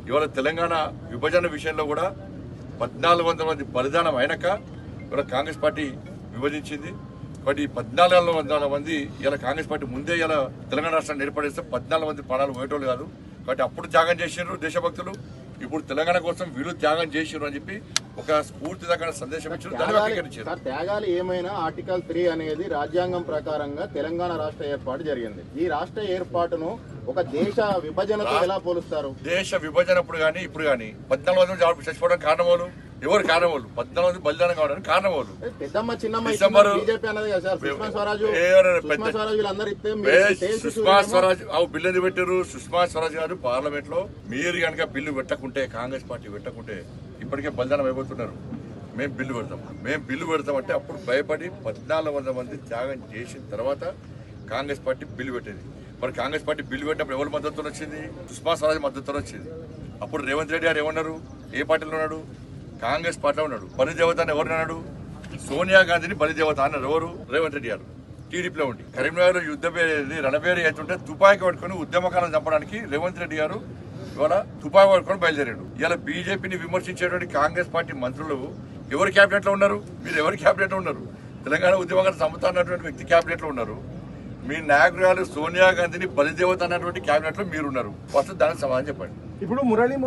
ఇవాళ తెలంగాణ విభజన విషయంలో కూడా 1400 మంది బలిదానం అయినాక ఇవాళ కాంగ్రెస్ పార్టీ విభజించింది. కాబట్టి 1400 మంది ఇలా కాంగ్రెస్ పార్టీ ముందే ఇలా తెలంగాణ రాష్ట్రాన్ని ఏర్పడేస్తే 14 మంది ప్రాణాలు పోయేటోళ్ళు కాదు. కాబట్టి అప్పుడు త్యాగం చేసినారు దేశభక్తులు, ఇప్పుడు తెలంగాణ కోసం వీళ్ళు త్యాగం చేసినారు అని చెప్పి ఒక స్ఫూర్తిదాయకమైన సందేశం ఇచ్చారు. దాన్ని వ్యక్తీకరించారు. త్యాగాలు ఏమైనా ఆర్టికల్ 3 అనేది రాజ్యాంగం ప్రకారంగా తెలంగాణ రాష్ట్ర ఏర్పాటు జరిగింది. ఈ రాష్ట్ర ఏర్పాటును ఒక దేశ విభజనతో ఎలా పోలుస్తారు? దేశ విభజనప్పుడు కానీ ఇప్పుడు కానీ 14 మంది చచ్చిపోవడం కారణం ఎవరు కారణం? 14 మంది బలిదానం కావడానికి కారణం పెద్దమ్మ చిన్నమ్మ బీజేపీ అన్నది కదా సార్. సుష్మా స్వరాజ్ బిల్లు పెట్టారు. సుష్మా స్వరాజ్ గారు పార్లమెంట్ లో మీరు కనుక బిల్లు పెట్టకుంటే, కాంగ్రెస్ పార్టీ పెట్టకుంటే ఇప్పటికే బలిదానం అయిపోతున్నారు. మేము బిల్లు పెడతామంటే అప్పుడు భయపడి 1400 మంది త్యాగం చేసిన తర్వాత కాంగ్రెస్ పార్టీ బిల్లు పెట్టేది. మరి కాంగ్రెస్ పార్టీ బిల్లు పెట్టినప్పుడు ఎవరి మద్దతు వచ్చింది? సుష్మా స్వరాజ్ మద్దతు వచ్చింది. అప్పుడు రేవంత్ రెడ్డి గారు ఏమన్నారు? ఏ పార్టీలో ఉన్నాడు? కాంగ్రెస్ పార్టీలో ఉన్నాడు. బలిదేవత అని ఎవరు అన్నాడు? సోనియా గాంధీని బలిదేవత అన్నారు. ఎవరు? రేవంత్ రెడ్డి గారు టీడీపీలో ఉండి. కరీంనగర్ యుద్ధ పేరు రణబేరి అవుతుంటే తుపాకీ పట్టుకుని ఉద్యమకాలను చంపడానికి రేవంత్ రెడ్డి గారు ఇవాళ తుపాకీ పట్టుకొని బయలుదేరాడు. ఇలా బీజేపీని విమర్శించేటువంటి కాంగ్రెస్ పార్టీ మంత్రులు ఎవరు క్యాబినెట్ లో ఉన్నారు? మీరు ఎవరు క్యాబినెట్ లో ఉన్నారు? తెలంగాణ ఉద్యమకాలను చంపుతా అన్నటువంటి వ్యక్తి క్యాబినెట్ లో ఉన్నారు. మీ నాయకురాలు సోనియా గాంధీని బలిదేవత అన్నటువంటి క్యాబినెట్ లో మీరున్నారు. ఫస్ట్ దానికి సమాధానం చెప్పండి. ఇప్పుడు మురళీ